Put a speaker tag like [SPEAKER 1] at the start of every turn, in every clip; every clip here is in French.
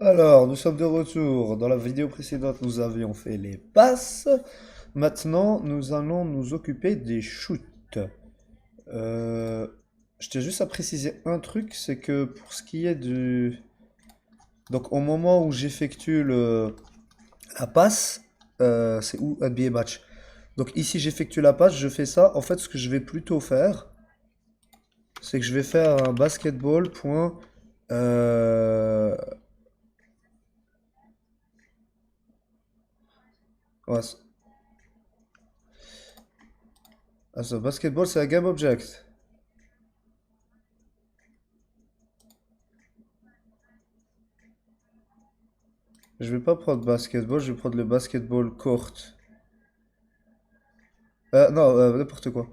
[SPEAKER 1] Alors, nous sommes de retour. Dans la vidéo précédente, nous avions fait les passes. Maintenant, nous allons nous occuper des shoots. Euh, je tiens juste à préciser un truc, c'est que pour ce qui est du... Donc, au moment où j'effectue la passe, c'est où NBA match. Donc ici, j'effectue la passe, je fais ça. En fait, ce que je vais plutôt faire, c'est que je vais faire un basketball. Point, euh, ouais, ça, basketball, c'est un game object. Je vais pas prendre basketball, je vais prendre le basketball court. Non, n'importe quoi.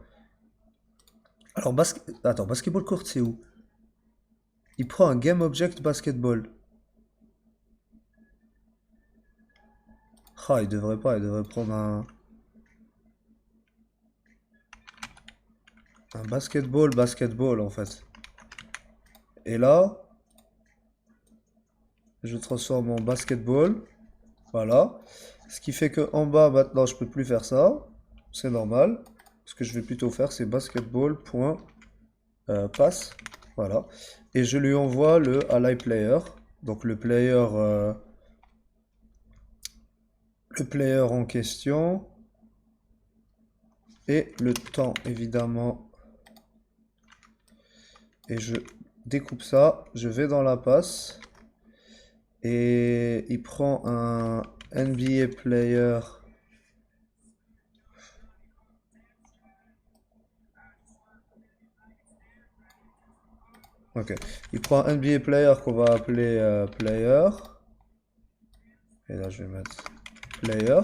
[SPEAKER 1] Alors, attends, basketball court, c'est où? Il prend un game object basketball. Ah, il devrait pas, il devrait prendre un basketball en fait. Et là, je transforme en basketball. Voilà. Ce qui fait que en bas, maintenant, je peux plus faire ça. C'est normal. Ce que je vais plutôt faire, c'est basketball.pass. Voilà. Et je lui envoie le ally player. Donc le player en question et le temps évidemment. Et je découpe ça, je vais dans la passe et il prend un NBA player. Ok, il prend un NBA player qu'on va appeler player. Et là je vais mettre player.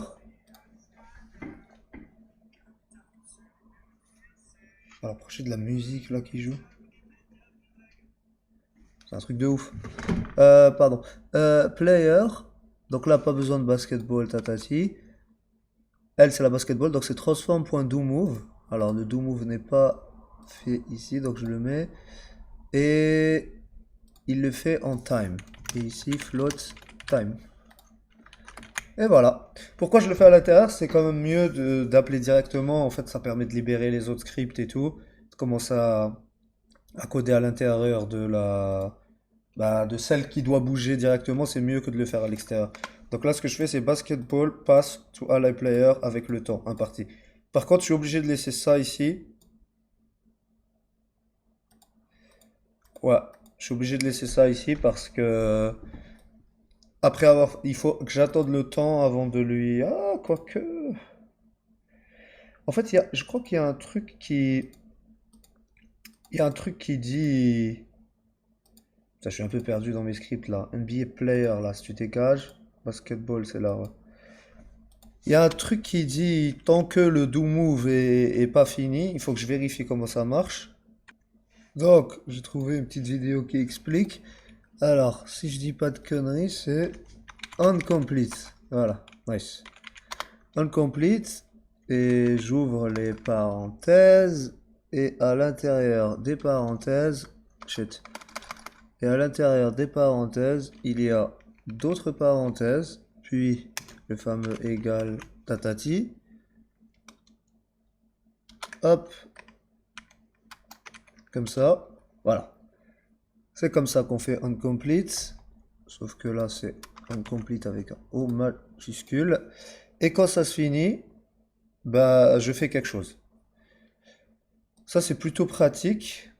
[SPEAKER 1] On va approcher de la musique là qui joue. C'est un truc de ouf. Pardon. Player. Donc là, pas besoin de basketball, tatati. Elle, c'est la basketball, donc c'est transform.doMove. Alors, le doMove n'est pas fait ici, donc je le mets. Et il le fait en time. Et ici, float time. Et voilà. Pourquoi je le fais à l'intérieur? C'est quand même mieux d'appeler directement. En fait, ça permet de libérer les autres scripts et tout. De commencer à coder à l'intérieur de celle qui doit bouger directement, c'est mieux que de le faire à l'extérieur. Donc là, ce que je fais, c'est basketball pass to ally player avec le temps imparti. Par contre, je suis obligé de laisser ça ici. Ouais, je suis obligé de laisser ça ici parce que il faut que j'attende le temps avant de lui. Ah, quoique. En fait, je crois qu'il y a un truc il y a un truc qui dit. Putain, je suis un peu perdu dans mes scripts là. NBA player là, si tu dégages. Basketball, c'est là. Ouais. Il y a un truc qui dit tant que le do move est pas fini, il faut que je vérifie comment ça marche. Donc, j'ai trouvé une petite vidéo qui explique. Alors, si je dis pas de conneries, c'est incomplete. Voilà, nice. Incomplete. Et j'ouvre les parenthèses. Et à l'intérieur des parenthèses, shit. Et à l'intérieur des parenthèses, il y a d'autres parenthèses, puis le fameux égal tatati. Hop, comme ça. Voilà. C'est comme ça qu'on fait incomplete. Sauf que là, c'est incomplete avec un O majuscule. Et quand ça se finit, bah, je fais quelque chose. Ça, c'est plutôt pratique.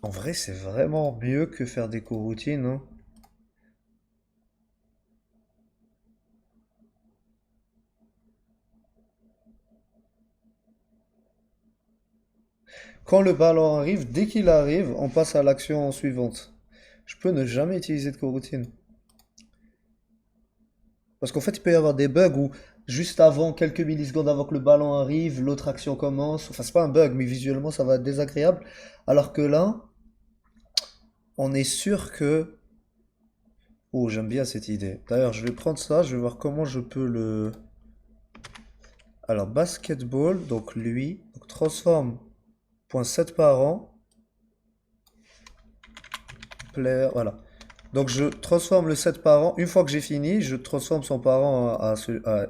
[SPEAKER 1] En vrai, c'est vraiment mieux que faire des coroutines, hein. Quand le ballon arrive, dès qu'il arrive, on passe à l'action suivante. Je peux ne jamais utiliser de coroutine. Parce qu'en fait, il peut y avoir des bugs où juste avant, quelques millisecondes avant que le ballon arrive, l'autre action commence. Enfin, c'est pas un bug, mais visuellement, ça va être désagréable. Alors que là, on est sûr que... Oh, j'aime bien cette idée. D'ailleurs, je vais prendre ça, je vais voir comment je peux le... Alors, basketball, donc lui, donc transform.setParent, player, voilà. Donc je transforme le set parent. Une fois que j'ai fini, je transforme son parent à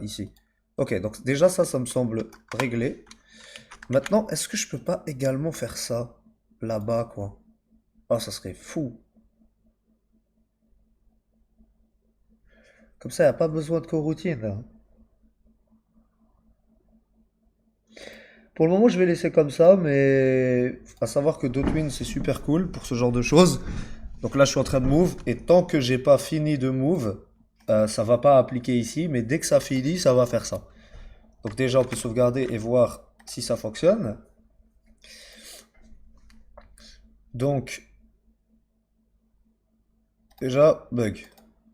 [SPEAKER 1] ici. Ok, donc déjà ça me semble réglé. Maintenant, est-ce que je peux pas également faire ça là-bas, quoi? Ah, ça serait fou. Comme ça, il n'y a pas besoin de coroutine, là. Pour le moment, je vais laisser comme ça, mais à savoir que Dotwin, c'est super cool pour ce genre de choses. Donc là, je suis en train de move, et tant que j'ai pas fini de move, ça va pas appliquer ici, mais dès que ça finit, ça va faire ça. Donc déjà, on peut sauvegarder et voir si ça fonctionne. Donc, déjà, bug.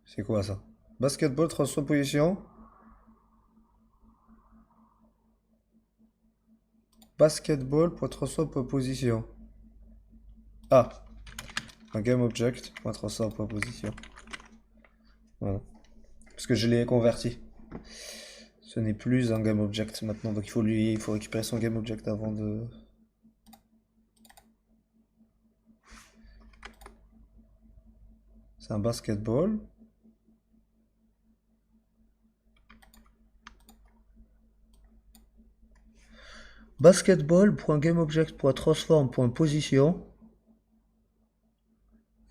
[SPEAKER 1] C'est quoi ça? Basketball, transform position. Basketball pour transform position. Ah, un game object pour transform position. Voilà. Parce que je l'ai converti. Ce n'est plus un game object maintenant, donc il faut récupérer son game object avant de. C'est un basketball. Basketball.gameObject.transform.position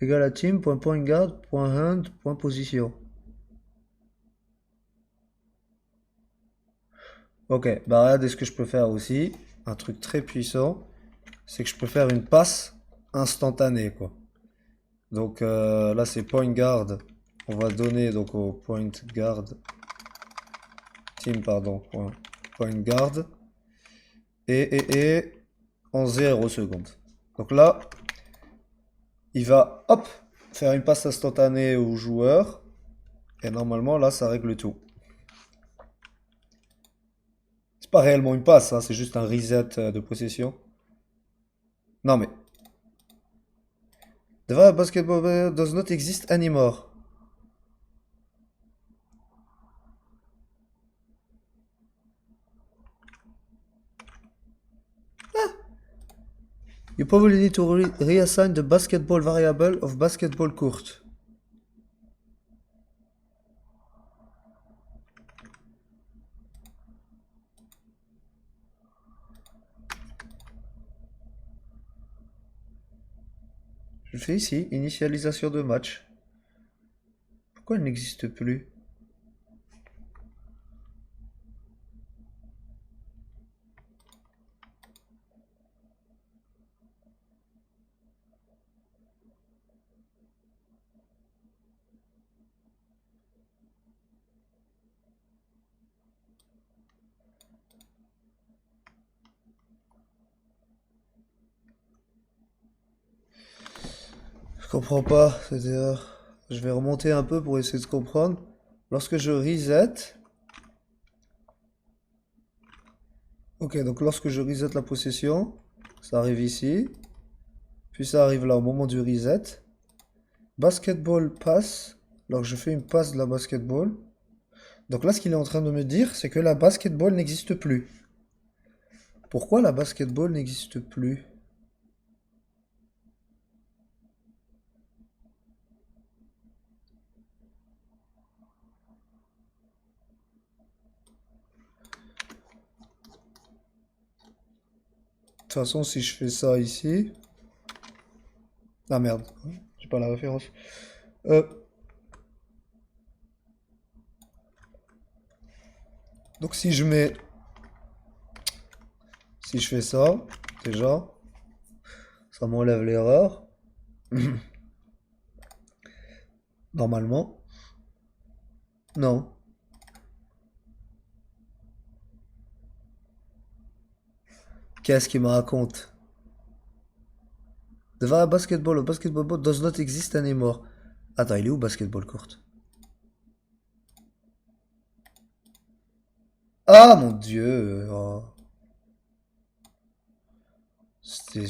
[SPEAKER 1] égale à team.pointGuard.hand.position. Ok, bah regardez ce que je peux faire aussi. Un truc très puissant, c'est que je peux faire une passe instantanée, quoi. Donc là c'est point guard. On va donner donc au point guard team pardon point guard et en 0 secondes. Donc là il va hop faire une passe instantanée au joueur et normalement là ça règle tout. C'est pas réellement une passe, hein, c'est juste un reset de possession. Non mais the basketball does not exist anymore. You probably need to reassign the basketball variable of basketball court. Je fais ici, initialisation de match. Pourquoi elle n'existe plus? Je comprends pas, c'est-à-dire, je vais remonter un peu pour essayer de comprendre. Lorsque je reset, ok, donc lorsque je reset la possession, ça arrive ici, puis ça arrive là au moment du reset. Basketball passe, alors je fais une passe de la basketball. Donc là, ce qu'il est en train de me dire, c'est que la basketball n'existe plus. Pourquoi la basketball n'existe plus? De toute façon, si je fais ça ici... Ah merde, j'ai pas la référence. Euh, donc si je mets... Si je fais ça, déjà, ça m'enlève l'erreur. Normalement. Non. Qu'est-ce qu'il me raconte? The basketball, a basketball board does not exist anymore. Attends, il est où basketball court? Ah mon dieu! Oh. C'est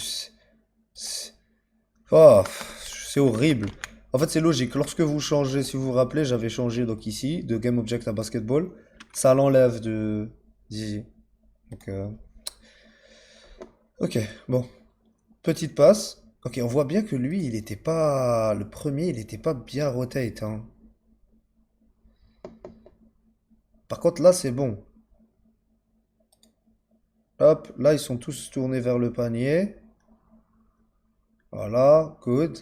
[SPEAKER 1] c'est- oh, c'est horrible. En fait, c'est logique. Lorsque vous changez, si vous vous rappelez, j'avais changé donc ici de game object à basketball. Ça l'enlève de d'ici. Donc, ok, bon. Petite passe. Ok, on voit bien que lui, il était pas... Le premier, il était pas bien rotate, hein. Par contre, là, c'est bon. Hop, là, ils sont tous tournés vers le panier. Voilà, good.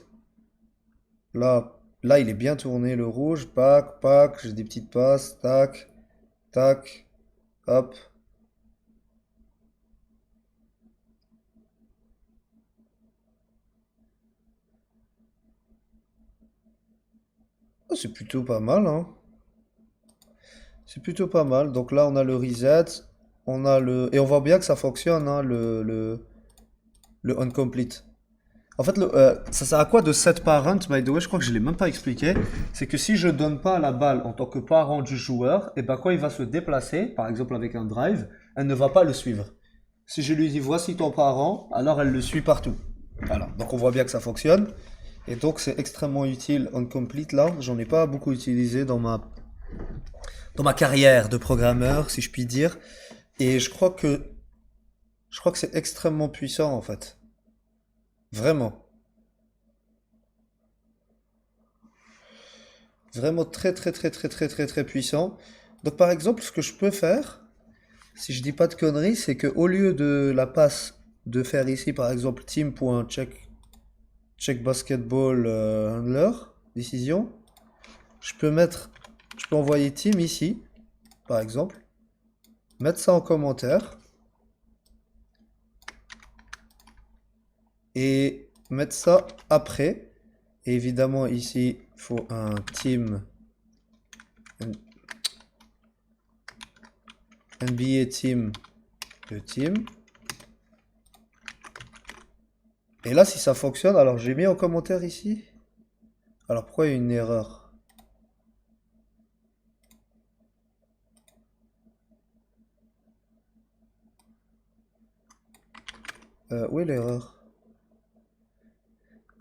[SPEAKER 1] Là, il est bien tourné, le rouge. Pac, pac, j'ai des petites passes. Tac, tac, hop. Oh, c'est plutôt pas mal, hein. C'est plutôt pas mal. Donc là, on a le reset. On a le... Et on voit bien que ça fonctionne, hein, le uncomplete. En fait, ça sert à quoi de set parent, by the way, je crois que je l'ai même pas expliqué. C'est que si je donne pas la balle en tant que parent du joueur, et ben quand il va se déplacer, par exemple avec un drive, elle ne va pas le suivre. Si je lui dis voici ton parent, alors elle le suit partout. Voilà. Donc on voit bien que ça fonctionne. Et donc c'est extrêmement utile on complete là. J'en ai pas beaucoup utilisé dans ma carrière de programmeur, si je puis dire. Et je crois que c'est extrêmement puissant en fait. Vraiment. Vraiment très très très très très très très puissant. Donc par exemple, ce que je peux faire, si je dis pas de conneries, c'est que au lieu de la passe de faire ici par exemple check basketball handler décision, je peux envoyer team ici par exemple, mettre ça en commentaire et mettre ça après. Et évidemment ici, il faut un NBA team de team. Et là, si ça fonctionne, alors j'ai mis en commentaire ici. Alors pourquoi il y a une erreur? Où est l'erreur?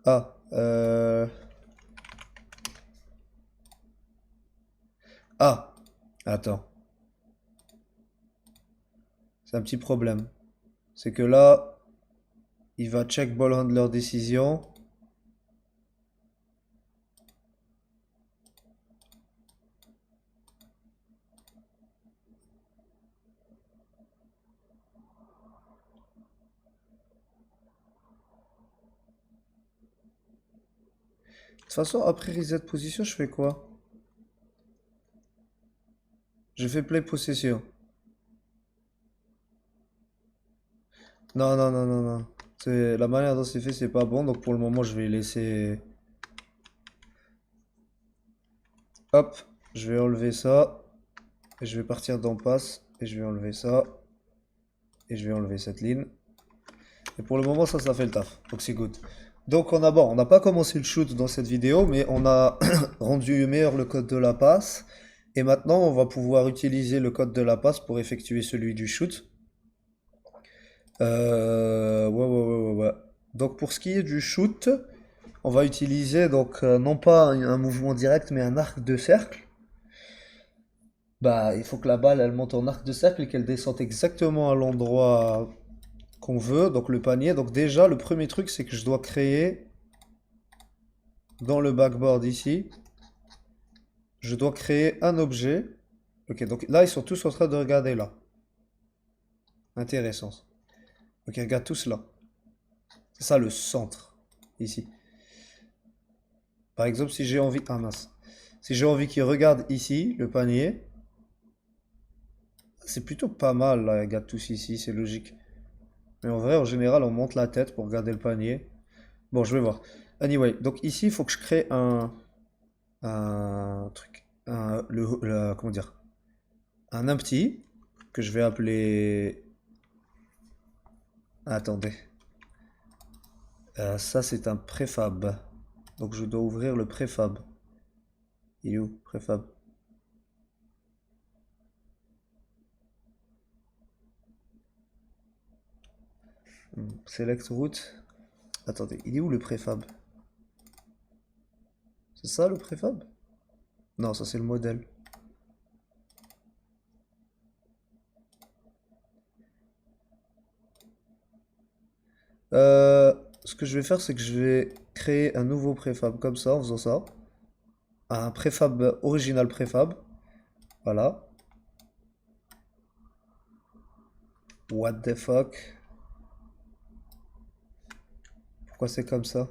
[SPEAKER 1] Ah, ah, attends, c'est un petit problème. C'est que là, il va check ball handler décision. De toute façon, après reset position, je fais quoi? Je fais play possession. Non, non, non, non, non. C'est la manière dont c'est fait, c'est pas bon. Donc pour le moment, je vais laisser. Hop, je vais enlever ça. Et je vais partir dans passe. Et je vais enlever ça. Et je vais enlever cette ligne. Et pour le moment, ça fait le taf. Donc c'est good. Donc on n'a pas commencé le shoot dans cette vidéo, mais on a rendu meilleur le code de la passe. Et maintenant, on va pouvoir utiliser le code de la passe pour effectuer celui du shoot. Ouais, ouais, ouais, ouais, ouais. Donc pour ce qui est du shoot, on va utiliser donc non pas un mouvement direct, mais un arc de cercle. Bah, il faut que la balle elle monte en arc de cercle et qu'elle descende exactement à l'endroit qu'on veut, donc le panier. Donc déjà, le premier truc, c'est que je dois créer dans le backboard ici, je dois créer un objet. Ok, donc là, ils sont tous en train de regarder là. Intéressant. Ok, regarde tous là. C'est ça le centre, ici. Par exemple, si j'ai envie... Ah mince. Si j'ai envie qu'ils regardent ici, le panier, c'est plutôt pas mal là, regarde tous ici, c'est logique. Mais en vrai, en général, on monte la tête pour regarder le panier. Bon, je vais voir. Anyway, donc ici, il faut que je crée un truc. Comment dire? Un empty que je vais appeler. Attendez. Ça, c'est un préfab. Donc, je dois ouvrir le préfab. Il est où, préfab? Select route. Attendez, il est où le préfab? C'est ça le préfab? Non, ça c'est le modèle. Euh, ce que je vais faire, c'est que je vais créer un nouveau préfab comme ça, en faisant ça. Un préfab original préfab. Voilà. What the fuck? Pourquoi c'est comme ça?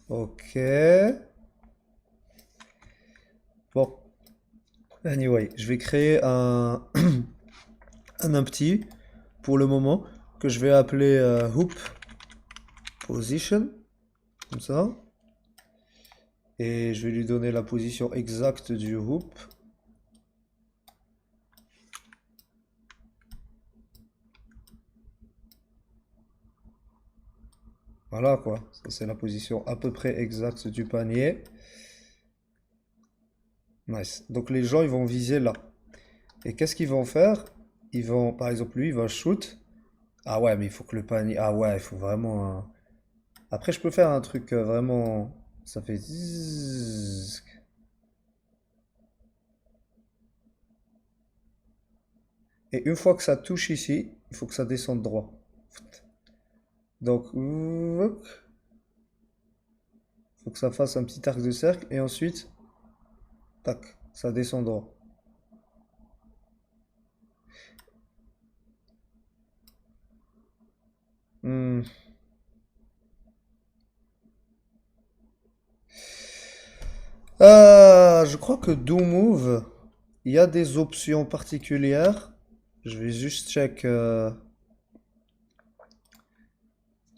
[SPEAKER 1] Ok. Bon. Anyway, je vais créer un empty pour le moment que je vais appeler hoop position. Comme ça. Et je vais lui donner la position exacte du hoop. Voilà quoi, ça c'est la position à peu près exacte du panier. Nice. Donc les gens ils vont viser là. Et qu'est-ce qu'ils vont faire? Ils vont, par exemple lui il va shoot. Ah ouais mais il faut que le panier... Ah ouais, il faut vraiment... Après je peux faire un truc vraiment... Ça fait... zzzz. Et une fois que ça touche ici, il faut que ça descende droit. Donc... faut que ça fasse un petit arc de cercle et ensuite... Tac, ça descend droit. Hmm. Je crois que DoMove, il y a des options particulières. Je vais juste check.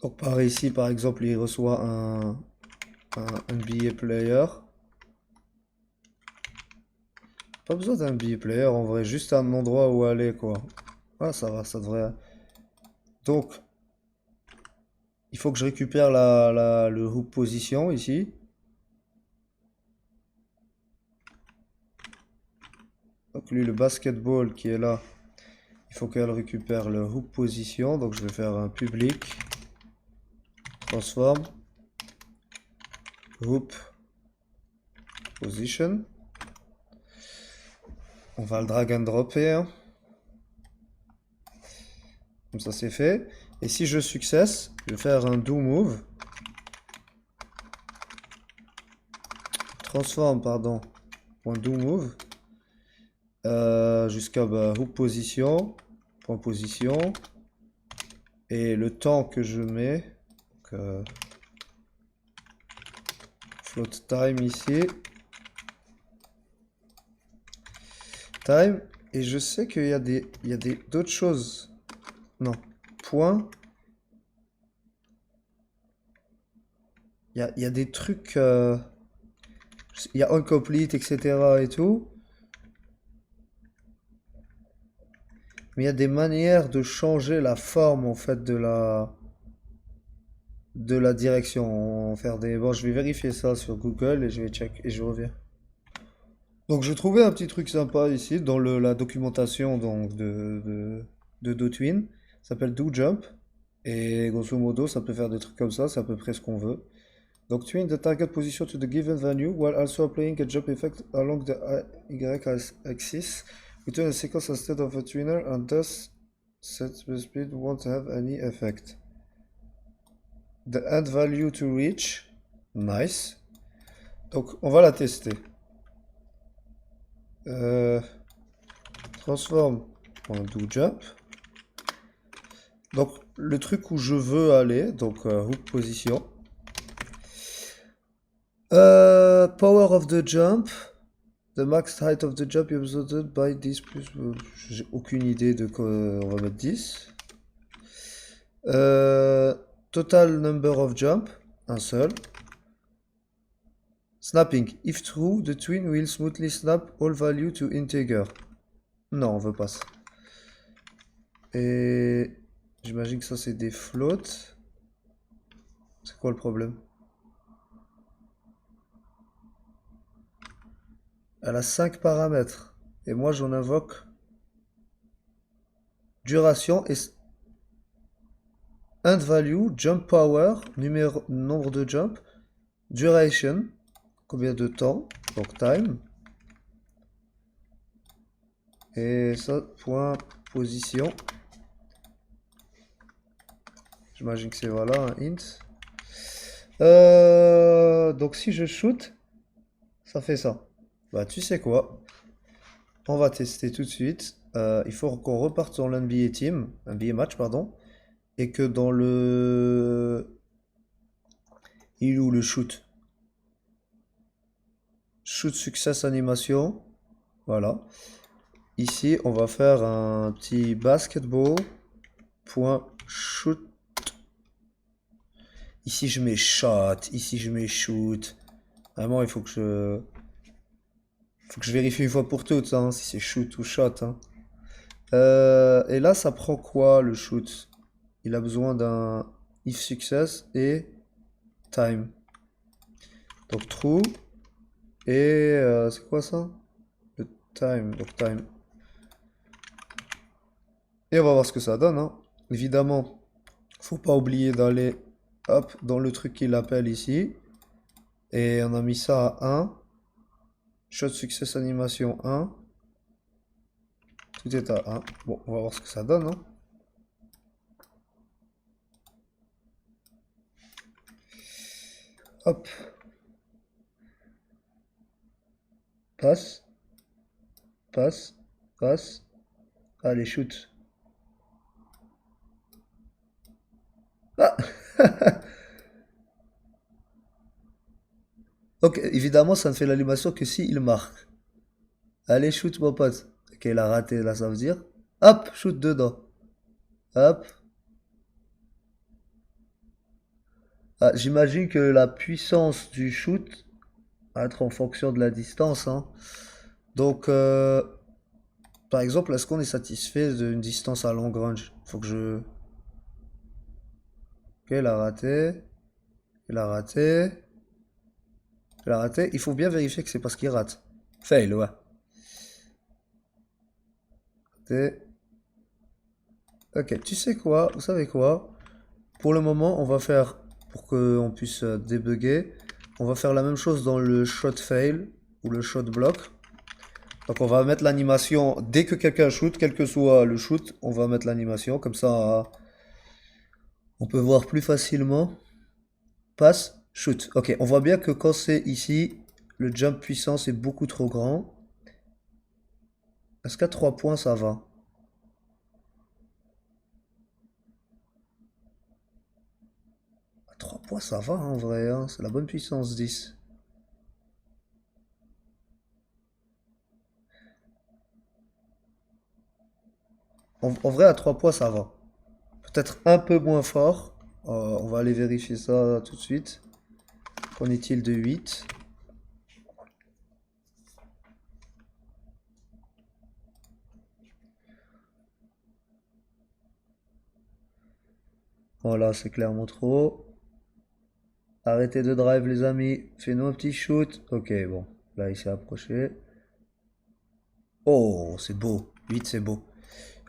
[SPEAKER 1] Donc par ici, par exemple, il reçoit un NBA player. Pas besoin d'un NBA player en vrai, juste un endroit où aller quoi. Ah ça va, ça devrait. Donc, il faut que je récupère le hoop position ici. Donc lui, le basketball qui est là, il faut qu'elle récupère le hoop position. Donc je vais faire un public. Transform. Hoop position. On va le drag and dropper. Hein. Comme ça c'est fait. Et si je success, je vais faire un do move. Transform, pardon. Point do move. Jusqu'à hoop position. Point position. Et le temps que je mets. Donc, float time ici. Time. Et je sais qu'il y a d'autres choses. Non. Point. Il y a des trucs. Il y a incomplete, etc. et tout. Mais il y a des manières de changer la forme en fait de la direction. Faire des... Bon, je vais vérifier ça sur Google et je vais check et je reviens. Donc j'ai trouvé un petit truc sympa ici dans la documentation donc, de DoTwin. Ça s'appelle DoJump. Et grosso modo, ça peut faire des trucs comme ça, c'est à peu près ce qu'on veut. Donc twin the target position to the given value while also applying a jump effect along the y-axis. Return a sequence instead of a twinner and thus set the speed won't have any effect. The end value to reach. Nice. Donc on va la tester. Transform.doJump. Donc le truc où je veux aller, donc hook position. Power of the jump. The max height of the jump is observed by 10 plus. J'ai aucune idée de quoi on va mettre 10. Total number of jump. Un seul. Snapping. If true, the twin will smoothly snap all value to integer. Non, on veut pas ça. Et j'imagine que ça c'est des floats. C'est quoi le problème? Elle a 5 paramètres. Et moi j'en invoque duration et end value, jump power, nombre de jump, duration, combien de temps, donc time, Et ça, point position. J'imagine que c'est voilà, un int. Donc si je shoot, ça fait ça. Bah tu sais quoi? On va tester tout de suite. Il faut qu'on reparte sur l'NBA Team, NBA Match, pardon. Et que dans le... Il est où le shoot? Shoot success animation. Voilà. Ici, on va faire un petit basketball. Point shoot. Ici, je mets shot. Ici, je mets shoot. Vraiment, il faut que je vérifie une fois pour toutes, hein, si c'est shoot ou shot, hein. Et là, ça prend quoi le shoot? Il a besoin d'un if success et time. Donc true. Et c'est quoi ça? Le time. Donc time. Et on va voir ce que ça donne, hein. Évidemment, faut pas oublier d'aller hop dans le truc qu'il appelle ici. Et on a mis ça à 1. Shot success animation 1. Tout est à 1. Bon, on va voir ce que ça donne, hein. Hop. Passe. Passe. Passe. Allez, shoot. Ah. Donc, évidemment, ça ne fait l'animation que si il marque. Allez, shoot, mon pote. Ok, il a raté, là, ça veut dire. Hop, shoot dedans. Hop. Ah, j'imagine que la puissance du shoot va être en fonction de la distance, hein. Donc, par exemple, est-ce qu'on est satisfait d'une distance à long range? Faut que je... Ok, il a raté. Il a raté. Il a raté. Il faut bien vérifier que c'est parce qu'il rate. Fail, ouais. Raté. Ok, tu sais quoi? Vous savez quoi? Pour le moment, on va faire, pour qu'on puisse débugger, on va faire la même chose dans le shot fail ou le shot block. Donc on va mettre l'animation dès que quelqu'un shoot, quel que soit le shoot, on va mettre l'animation. Comme ça, on peut voir plus facilement. Passe, shoot. Ok, on voit bien que quand c'est ici, le jump puissance est beaucoup trop grand. Est-ce qu'à 3 points, ça va? À 3 points, ça va en vrai, hein, c'est la bonne puissance 10. En vrai, à 3 points, ça va. Peut-être un peu moins fort. On va aller vérifier ça tout de suite. Qu'en est-il de 8? Voilà, c'est clairement trop. Arrêtez de drive, les amis. Fais-nous un petit shoot. Ok, bon. Là, il s'est approché. Oh, c'est beau. 8, c'est beau.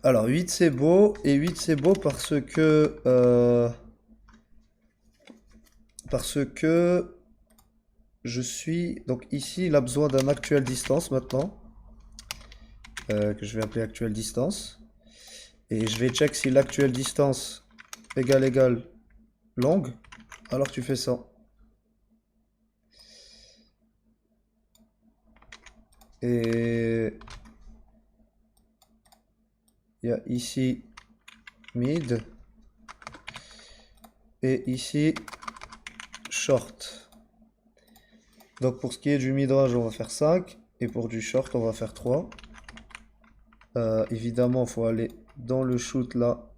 [SPEAKER 1] Alors, 8, c'est beau. Et 8, c'est beau parce que... parce que... Je suis... Donc ici, il a besoin d'un actual distance maintenant. Que je vais appeler actual distance. Et je vais check si l'actual distance égale longue. Alors tu fais ça. Et il y a ici mid. Et ici short. Donc pour ce qui est du mid-range, on va faire 5. Et pour du short, on va faire 3. Évidemment, il faut aller dans le shoot là.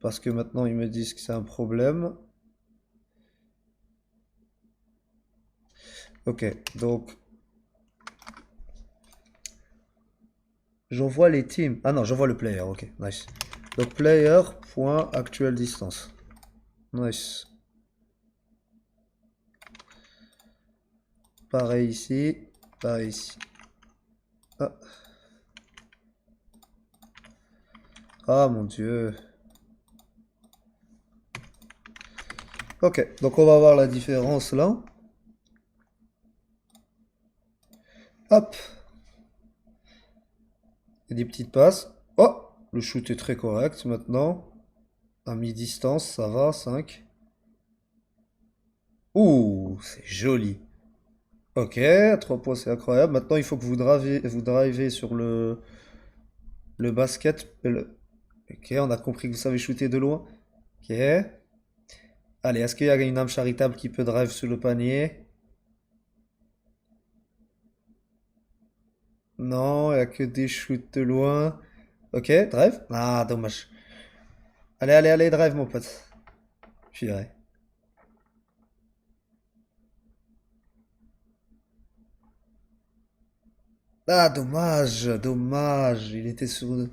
[SPEAKER 1] Parce que maintenant, ils me disent que c'est un problème. Ok, donc... J'envoie les teams. Ah non, j'envoie le player, ok, nice. Donc player, point, actual distance. Nice. Pareil ici, pareil ici. Ah. Ah mon Dieu. Ok, donc on va voir la différence là. Hop. Et des petites passes. Oh! Le shoot est très correct maintenant. À mi-distance, ça va, 5. Ouh, c'est joli. Ok, 3 points, c'est incroyable. Maintenant, il faut que vous drivez sur le basket. Ok, on a compris que vous savez shooter de loin. Ok. Allez, est-ce qu'il y a une âme charitable qui peut drive sur le panier? Non, il n'y a que des shoots de loin. Ok, drive. Ah, dommage. Allez, allez, allez, drive, mon pote. Purée. Ah, dommage, dommage. Il était sur...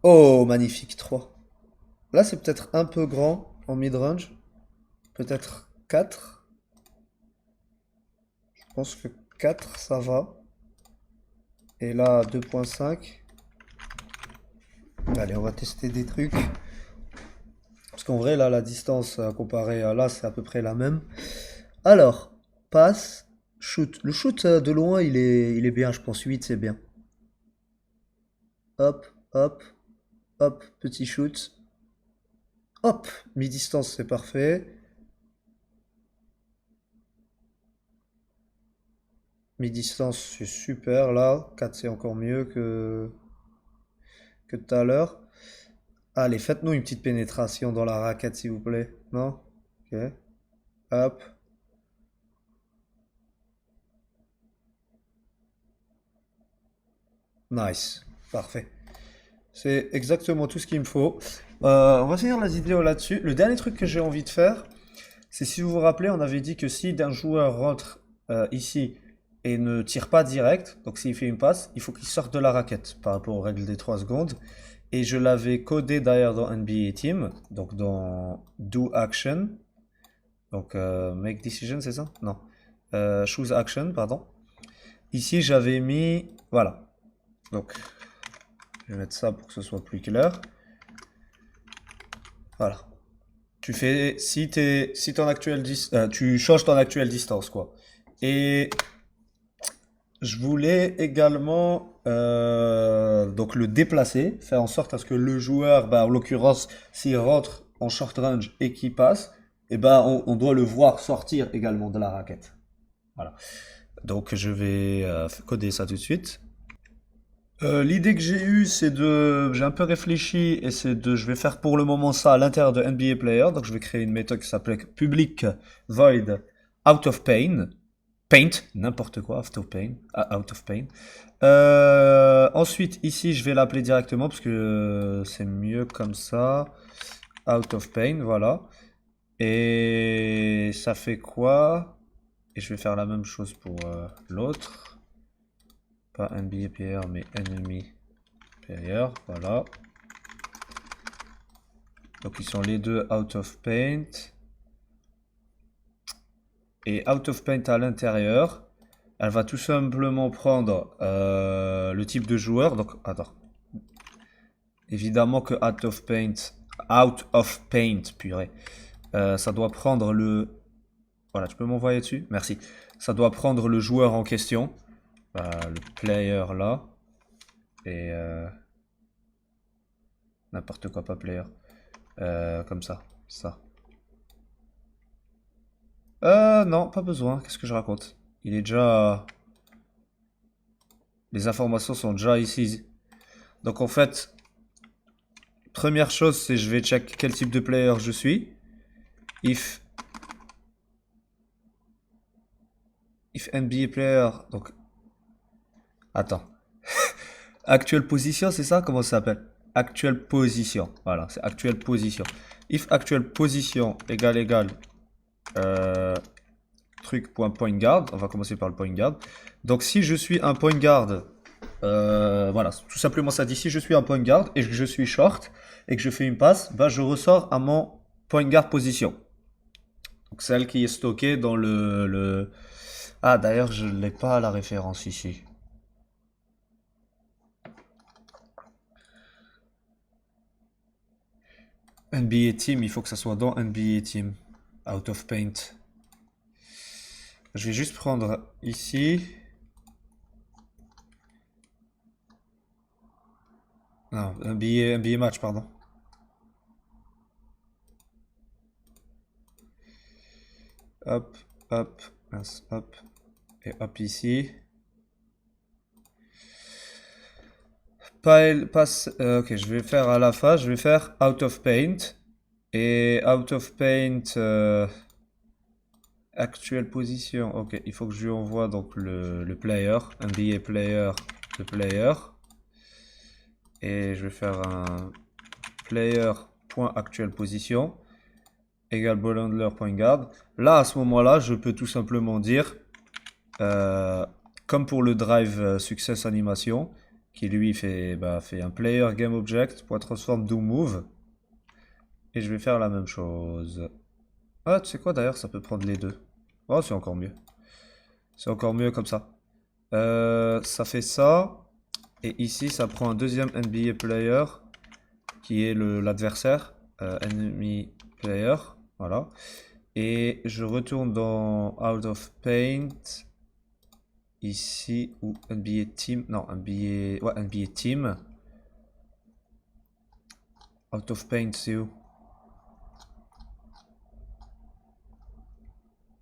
[SPEAKER 1] Oh, magnifique, 3. Là, c'est peut-être un peu grand en mid-range. Peut-être 4. Je pense que 4, ça va. Et là, 2,5. Allez, on va tester des trucs. Parce qu'en vrai, là, la distance comparée à là, c'est à peu près la même. Alors, passe, shoot. Le shoot de loin, il est bien, je pense. 8, c'est bien. Hop, hop, hop, petit shoot. Hop, mi-distance, c'est parfait. Mi-distance, c'est super, là. 4, c'est encore mieux que tout à l'heure. Allez, faites-nous une petite pénétration dans la raquette, s'il vous plaît. Non? Ok. Hop. Nice. Parfait. C'est exactement tout ce qu'il me faut. On va finir la vidéo là-dessus. Le dernier truc que j'ai envie de faire, c'est si vous vous rappelez, on avait dit que si un joueur rentre ici et ne tire pas direct, donc s'il fait une passe, il faut qu'il sorte de la raquette par rapport aux règles des 3 secondes. Et je l'avais codé d'ailleurs dans NBA Team, donc dans Do Action. Donc Make Decision, c'est ça? Non. Choose Action, pardon. Ici, j'avais mis... Voilà. Donc, je vais mettre ça pour que ce soit plus clair. Voilà. Tu fais... Si ton actuel... tu changes ton actuelle distance, quoi. Et je voulais également donc le déplacer, faire en sorte à ce que le joueur, bah, en l'occurrence, s'il rentre en short range et qu'il passe, et ben on doit le voir sortir également de la raquette. Voilà. Donc je vais coder ça tout de suite. L'idée que j'ai eue, j'ai un peu réfléchi et je vais faire pour le moment ça à l'intérieur de NBA Player. Donc je vais créer une méthode qui s'appelle public void out of pain. Paint, n'importe quoi, out of pain. Ensuite, ici, je vais l'appeler directement parce que c'est mieux comme ça. Out of pain, voilà. Et ça fait quoi? Et je vais faire la même chose pour l'autre. Pas NBA player, mais enemy player, voilà. Donc ils sont les deux out of paint. Et out of paint à l'intérieur, elle va tout simplement prendre le type de joueur. Donc, attends. Évidemment que out of paint, purée. Ça doit prendre le... Voilà, tu peux m'envoyer dessus? Merci. Ça doit prendre le joueur en question. Le player là. Et... n'importe quoi, pas player. Comme ça. Ça. Non, pas besoin. Qu'est-ce que je raconte? Il est déjà... Les informations sont déjà ici. Donc en fait, première chose, c'est je vais check quel type de player je suis. If NBA player, donc... Attends. Actuelle position, c'est ça? Comment ça s'appelle? Actuelle position. Voilà, c'est actuelle position. If actuelle position égale truc.point guard. On va commencer par le point guard. Donc si je suis un point guard, voilà, tout simplement ça dit si je suis un point guard et que je suis short et que je fais une passe, bah je ressors à mon point guard position. Donc celle qui est stockée dans le... Ah d'ailleurs je n'ai pas la référence ici. NBA Team, il faut que ça soit dans NBA Team. Out of Paint. Je vais juste prendre ici. Non, NBA match, pardon. Hop, hop, mince, hop. Et hop ici. Ok, je vais faire à la fin, je vais faire out of paint. Et out of paint, actuelle position. Ok, il faut que je lui envoie donc le player, NBA player, le player. Et je vais faire un player.actuelle position égale ballhandler.guard. Là, à ce moment-là, je peux tout simplement dire, comme pour le drive success animation, qui lui fait un player game object .transform do move. Et je vais faire la même chose. Ah, tu sais quoi d'ailleurs, ça peut prendre les deux. Oh, c'est encore mieux. C'est encore mieux comme ça. Ça fait ça. Et ici, ça prend un deuxième NBA player qui est l'adversaire. Enemy player. Voilà. Et je retourne dans Out of Paint. Ici, ou NBA Team. Non, NBA. Ouais, NBA Team. Out of Paint, c'est où?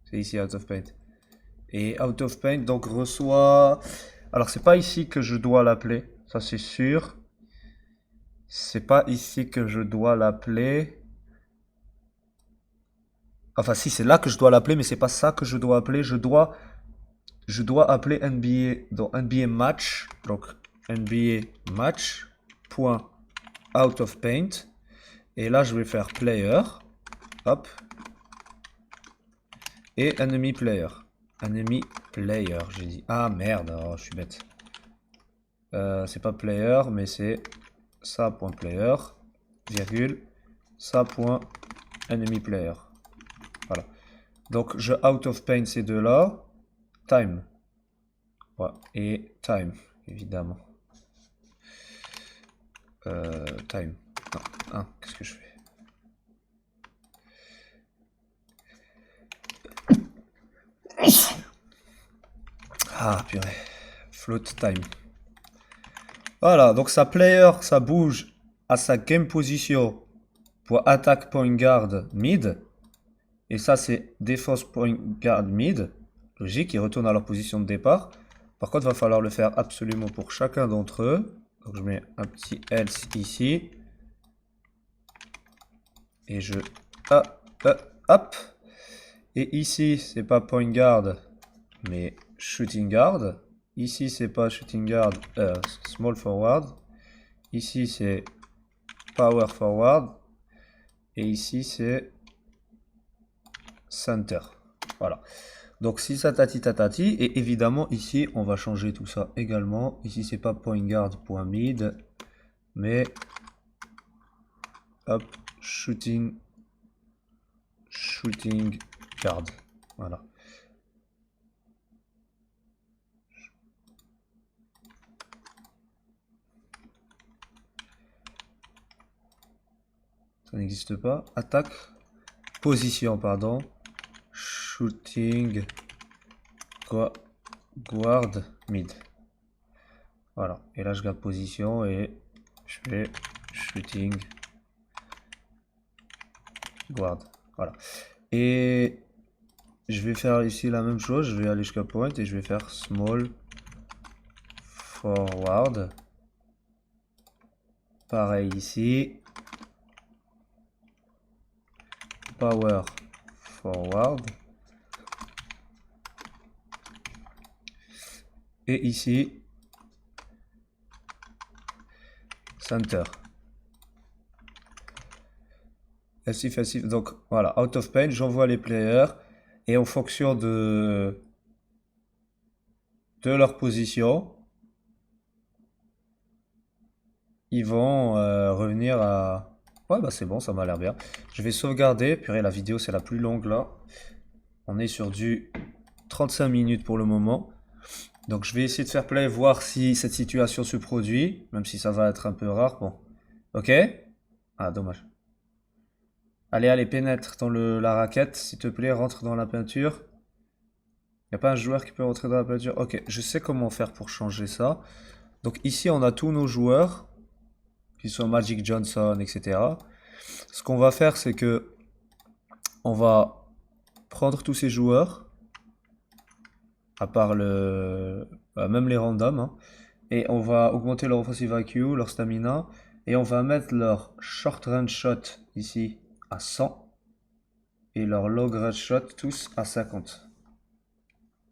[SPEAKER 1] C'est ici, Out of Paint. Et Out of Paint, donc reçoit. Alors, c'est pas ici que je dois l'appeler. Ça, c'est sûr. C'est pas ici que je dois l'appeler. Enfin, si, c'est là que je dois l'appeler, mais c'est pas ça que je dois appeler. Je dois appeler NBA, donc NBA match. Donc, NBA match. Point out of paint. Et là, je vais faire player. Hop. Et enemy player. Enemy player, j'ai dit. Ah merde, oh, je suis bête. C'est pas player, mais c'est ça.player, virgule, ça.enemy player. Voilà. Donc je out of paint ces deux-là. Time. Ouais. Et time, évidemment. Time. Non, qu'est-ce que je fais? Ah, purée. Float time. Voilà, donc sa player, ça bouge à sa game position pour attack point guard mid. Et ça, c'est defense point guard mid. Logique, ils retournent à leur position de départ. Par contre, il va falloir le faire absolument pour chacun d'entre eux. Donc je mets un petit else ici. Et je... hop. Et ici, c'est pas point guard, mais shooting guard. Ici, c'est pas shooting guard, small forward. Ici, c'est power forward. Et ici, c'est center. Voilà. Donc si ça tati tatati, et évidemment ici on va changer tout ça également. Ici c'est pas point guard point mid, mais hop, shooting guard. Voilà. Ça n'existe pas. Attaque, position, pardon. Shooting guard mid. Voilà. Et là je garde position et je fais shooting guard. Voilà. Et je vais faire ici la même chose. Je vais aller jusqu'à point et je vais faire small forward. Pareil ici. Power forward. Et ici, center. Passif. Donc voilà, out of paint, j'envoie les players. Et en fonction de leur position, ils vont revenir à... Ouais, bah c'est bon, ça m'a l'air bien. Je vais sauvegarder. Purée, la vidéo, c'est la plus longue là. On est sur du 35 minutes pour le moment. Donc je vais essayer de faire play, voir si cette situation se produit. Même si ça va être un peu rare. Bon. Ok? Ah, dommage. Allez, pénètre dans la raquette. S'il te plaît, rentre dans la peinture. Il n'y a pas un joueur qui peut rentrer dans la peinture? Ok, je sais comment faire pour changer ça. Donc ici, on a tous nos joueurs. qu'ils soient Magic Johnson, etc. Ce qu'on va faire, c'est que on va prendre tous ces joueurs, à part même les randoms, hein, et on va augmenter leur offensive IQ, leur stamina, et on va mettre leur short range shot ici à 100 et leur long range shot tous à 50.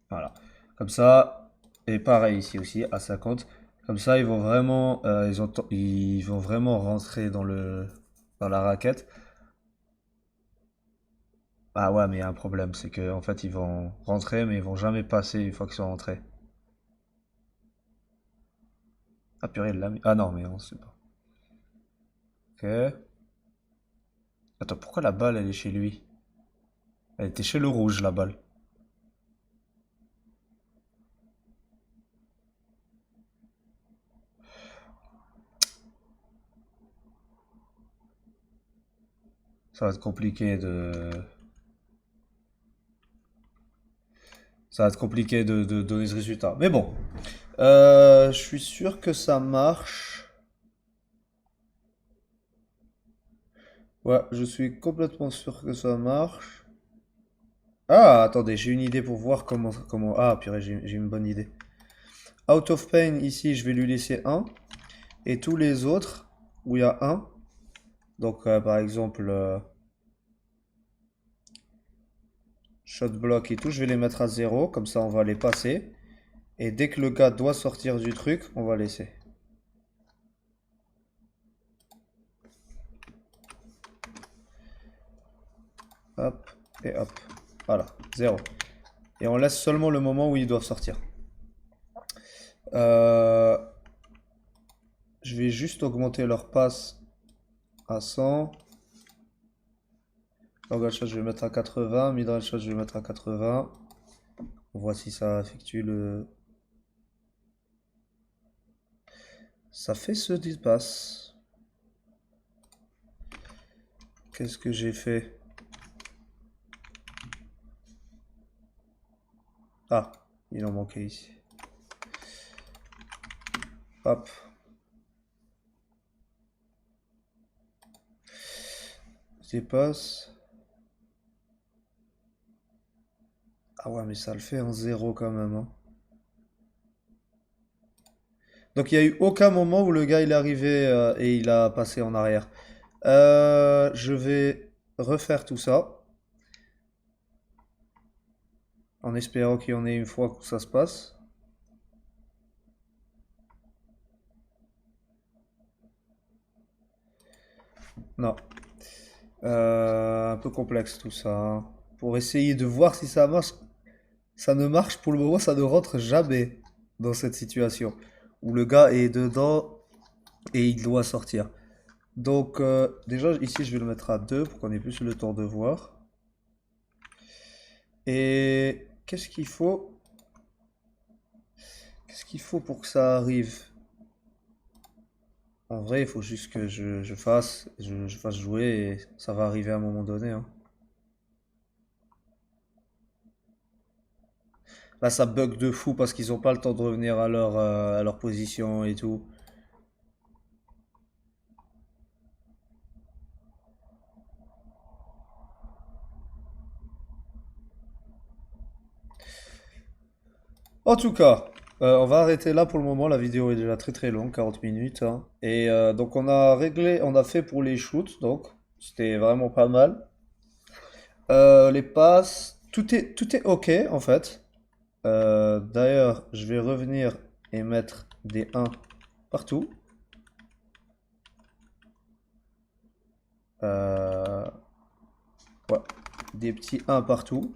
[SPEAKER 1] Voilà. Comme ça, et pareil ici aussi à 50. Comme ça, ils vont vraiment, ils vont vraiment rentrer dans la raquette. Ah ouais, mais il y a un problème, c'est que en fait, ils vont rentrer, mais ils vont jamais passer une fois qu'ils sont rentrés. Ah purée, il l'a mis. Ah non, mais on sait pas. Ok. Attends, pourquoi la balle, elle est chez lui? Elle était chez le rouge, la balle. Ça va être compliqué de... Ça va être compliqué de donner ce résultat. Mais bon, je suis sûr que ça marche. Ouais, je suis complètement sûr que ça marche. Ah, attendez, j'ai une idée pour voir comment... Ah, purée, j'ai une bonne idée. Out of pain, ici, je vais lui laisser 1. Et tous les autres, où il y a 1. Donc, par exemple, shot block et tout, je vais les mettre à 0. Comme ça, on va les passer. Et dès que le gars doit sortir du truc, on va laisser. Hop, et hop. Voilà, 0. Et on laisse seulement le moment où ils doivent sortir. Euh, je vais juste augmenter leur passe à 100. Long shot, je vais mettre à 80. Mid shot, je vais mettre à 80. On voit si ça effectue le... Ça fait ce 10 passes. Qu'est-ce que j'ai fait? Ah, il en manquait ici. Hop. Dépasse. Ah ouais, mais ça le fait en 0 quand même, hein. Donc il n'y a eu aucun moment où le gars il est arrivé et il a passé en arrière. Je vais refaire tout ça en espérant qu'il y en ait une fois que ça se passe. Non. Un peu complexe tout ça, hein. Pour essayer de voir si ça marche. Ça ne marche pour le moment, ça ne rentre jamais dans cette situation où le gars est dedans et il doit sortir. Donc déjà ici je vais le mettre à 2 pour qu'on ait plus le temps de voir. Et qu'est-ce qu'il faut? Qu'est-ce qu'il faut pour que ça arrive? En vrai, il faut juste que je fasse jouer et ça va arriver à un moment donné, hein. Là, ça bug de fou parce qu'ils n'ont pas le temps de revenir à leur position et tout. En tout cas, on va arrêter là pour le moment. La vidéo est déjà très très longue, 40 minutes, hein. Et donc on a fait pour les shoots, donc c'était vraiment pas mal. Les passes, tout est ok en fait. D'ailleurs, je vais revenir et mettre des 1 partout. Euh, ouais, des petits 1 partout.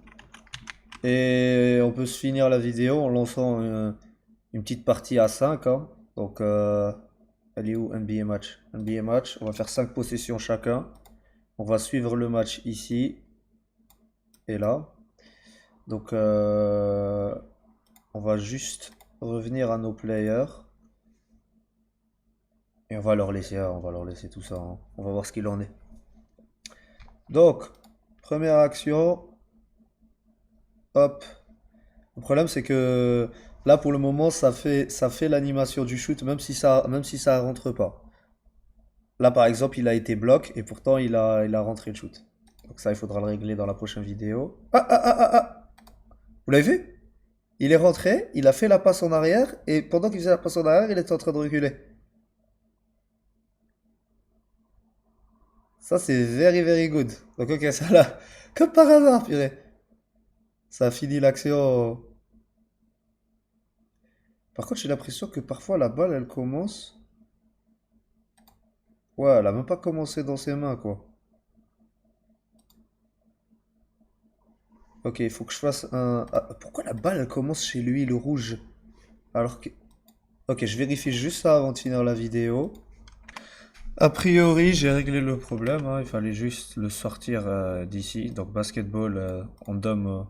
[SPEAKER 1] Et on peut se finir la vidéo en lançant une petite partie à 5, hein. Donc, elle est où? NBA match. NBA match, on va faire 5 possessions chacun. On va suivre le match ici et là. Donc, on va juste revenir à nos players. Et on va leur laisser tout ça, hein. On va voir ce qu'il en est. Donc, première action. Hop. Le problème, c'est que là, pour le moment, ça fait l'animation du shoot, même si ça rentre pas. Là, par exemple, il a été bloqué et pourtant il a rentré le shoot. Donc ça, il faudra le régler dans la prochaine vidéo. Ah, ah, ah, ah, ah. Vous l'avez vu? Il est rentré, il a fait la passe en arrière et pendant qu'il faisait la passe en arrière, il était en train de reculer. Ça, c'est very, very good. Donc, ok, ça là, comme par hasard, purée. Ça a fini l'action. Par contre, j'ai l'impression que parfois la balle, elle commence. Ouais, elle a même pas commencé dans ses mains, quoi. Ok, il faut que je fasse un. Ah, pourquoi la balle, elle commence chez lui, le rouge? Alors que. Ok, je vérifie juste ça avant de finir la vidéo. A priori, j'ai réglé le problème, hein. Il fallait juste le sortir d'ici. Donc, basketball, on donne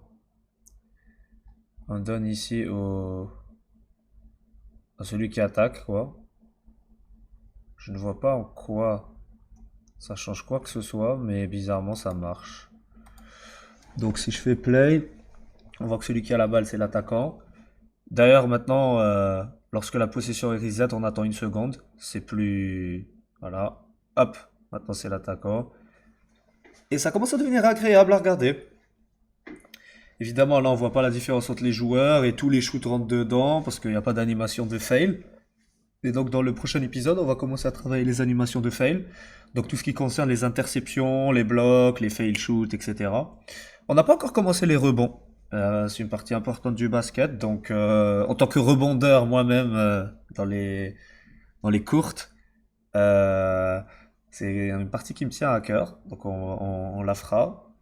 [SPEAKER 1] ici à celui qui attaque, quoi. Je ne vois pas en quoi ça change quoi que ce soit, mais bizarrement, ça marche. Donc, si je fais play, on voit que celui qui a la balle, c'est l'attaquant. D'ailleurs, maintenant, lorsque la possession est reset, on attend une seconde. C'est plus. Voilà. Hop, maintenant c'est l'attaquant. Et ça commence à devenir agréable à regarder. Évidemment, là, on voit pas la différence entre les joueurs et tous les shoots rentrent dedans parce qu'il n'y a pas d'animation de fail. Et donc, dans le prochain épisode, on va commencer à travailler les animations de fail. Donc, tout ce qui concerne les interceptions, les blocs, les fail shoots, etc. On n'a pas encore commencé les rebonds. C'est une partie importante du basket. Donc, en tant que rebondeur moi-même dans les courtes, euh, c'est une partie qui me tient à cœur. Donc, on la fera.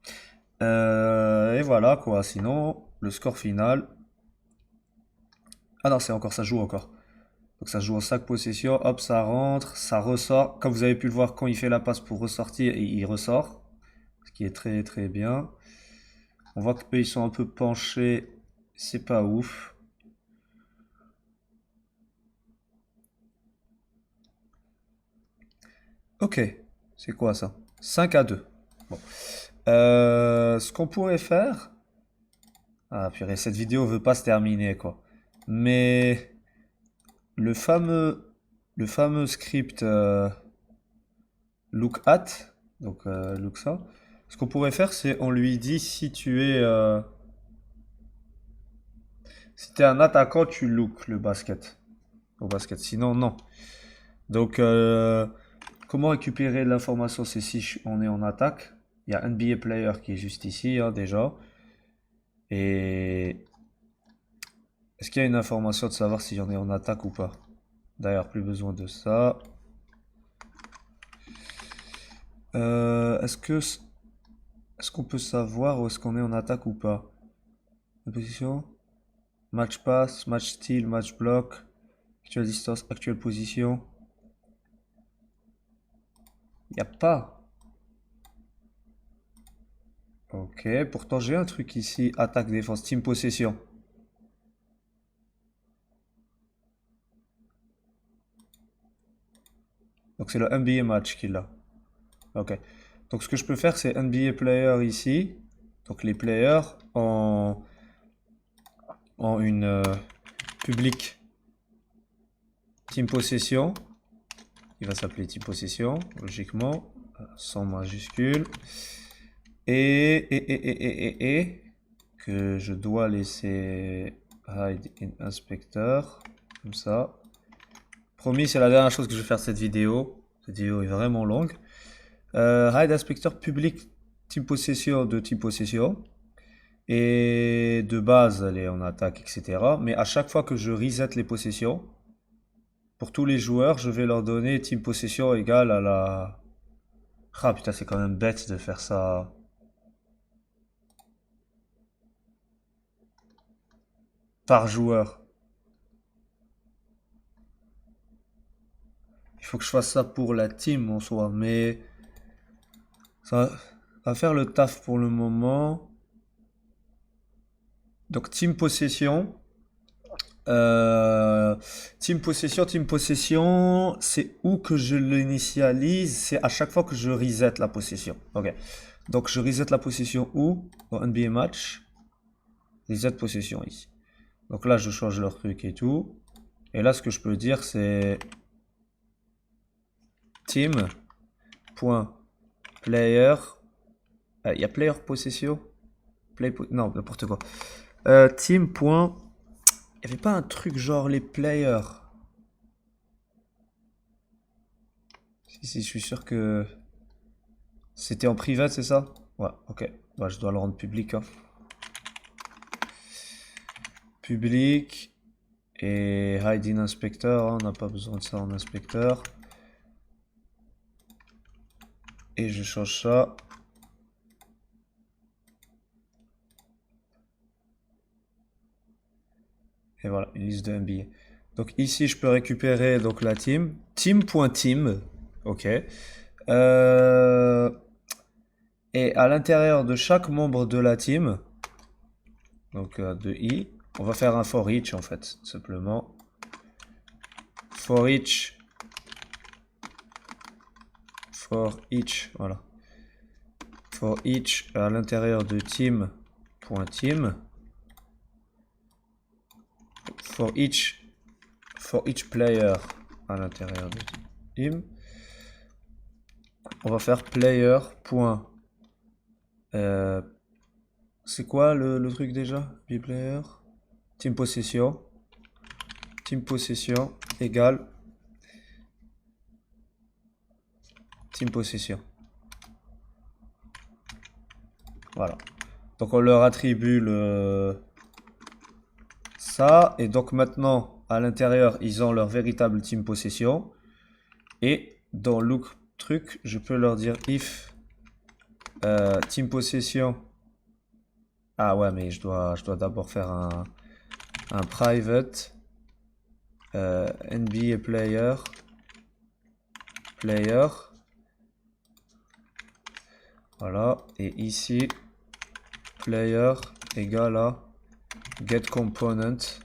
[SPEAKER 1] Et voilà quoi. Sinon, le score final. Ah non, c'est encore, ça joue encore. Donc ça joue en 5 possessions. Hop, ça rentre, ça ressort. Comme vous avez pu le voir, quand il fait la passe pour ressortir, il ressort. Ce qui est très très bien. On voit qu'eux ils sont un peu penchés. C'est pas ouf. Ok, c'est quoi ça? 5-2. Bon. Ce qu'on pourrait faire. Ah purée, cette vidéo veut pas se terminer quoi. Mais le fameux script look at, donc look ça. Ce qu'on pourrait faire, c'est on lui dit si t'es un attaquant, tu look le basket. Au basket. Sinon, non. Donc, comment récupérer l'information? C'est si on est en attaque. Il y a NBA Player qui est juste ici, hein, déjà. Et est-ce qu'il y a une information de savoir si on est en attaque ou pas? D'ailleurs, plus besoin de ça. Est-ce qu'on peut savoir où est-ce qu'on est en attaque ou pas? La position? Match pass, match steal, match block, actuelle distance, actuelle position. Il n'y a pas. Ok, pourtant j'ai un truc ici, attaque, défense, team possession. Donc c'est le NBA match qu'il a. Ok. Donc ce que je peux faire, c'est NBA player ici. Donc les players en une public team possession. Il va s'appeler team possession, logiquement, sans majuscule. Et que je dois laisser hide in inspector, comme ça. Promis, c'est la dernière chose que je vais faire cette vidéo. Cette vidéo est vraiment longue. Hide inspector public team possession de team possession. Et de base, elle est en attaque, etc. Mais à chaque fois que je reset les possessions, pour tous les joueurs, je vais leur donner team possession égale à la... Ah putain, c'est quand même bête de faire ça. Par joueur. Il faut que je fasse ça pour la team en soi, mais ça va faire le taf pour le moment. Donc team possession. Team possession, c'est où que je l'initialise? C'est à chaque fois que je reset la possession. Ok. Donc je reset la possession où? Dans NBA match. Reset possession ici. Donc là, je change leur truc et tout. Et là, ce que je peux dire, c'est team team.player. Il y a player possession. Non, n'importe quoi. Team. Il n'y avait pas un truc genre les players. Si, je suis sûr que c'était en privé, c'est ça? Ouais, ok. Bah, je dois le rendre public, hein. Public. Et hide in inspector, hein, on n'a pas besoin de ça en inspecteur. Et je change ça. Et voilà, une liste de NBA. Donc ici, je peux récupérer donc la team. Team.team. Ok. Et à l'intérieur de chaque membre de la team, donc de i, on va faire un for each en fait, simplement. For each. Voilà. For each à l'intérieur de team.team. For each player à l'intérieur de team. On va faire player. C'est quoi le truc déjà? Player. Team possession. Team possession égale team possession. Voilà. Donc on leur attribue ça. Et donc maintenant, à l'intérieur, ils ont leur véritable team possession. Et dans look truc, je peux leur dire if team possession. Ah ouais, mais je dois d'abord faire un private NBA player. Voilà. Et ici, player égale à get component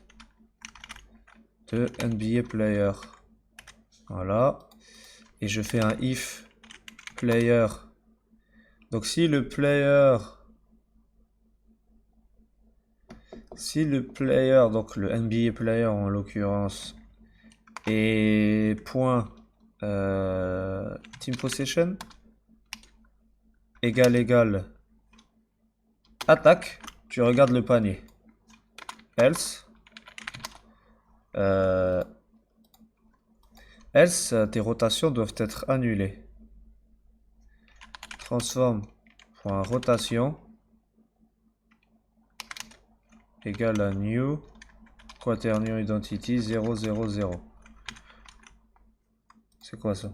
[SPEAKER 1] de NBA player. Voilà. Et je fais un if player. Donc si le player, donc le NBA player en l'occurrence, est point team possession égale attaque, tu regardes le panier. Else, tes rotations doivent être annulées. Transform.rotation égale à new quaternion identity 0, 0, 0. C'est quoi ça?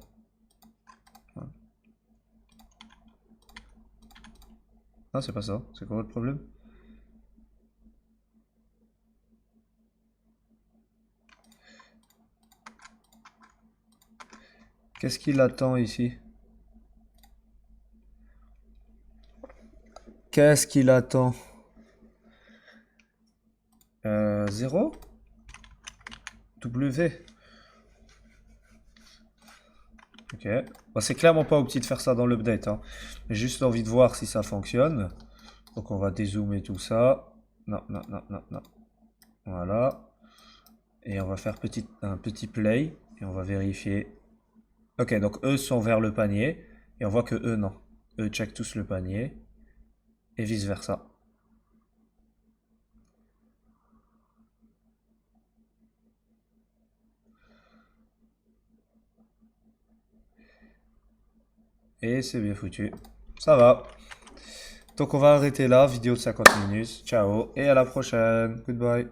[SPEAKER 1] Ah, c'est pas ça. C'est quoi votre problème? Qu'est-ce qu'il attend ici? Qu'est-ce qu'il attend? 0? W. Ok. Bah, c'est clairement pas opti de faire ça dans l'update, hein. J'ai juste envie de voir si ça fonctionne. Donc on va dézoomer tout ça. Non. Voilà. Et on va faire un petit play. Et on va vérifier. Ok, donc eux sont vers le panier. Et on voit que eux, non. Eux check tous le panier. Et vice versa. Et c'est bien foutu. Ça va. Donc on va arrêter là. Vidéo de 50 minutes. Ciao. Et à la prochaine. Goodbye.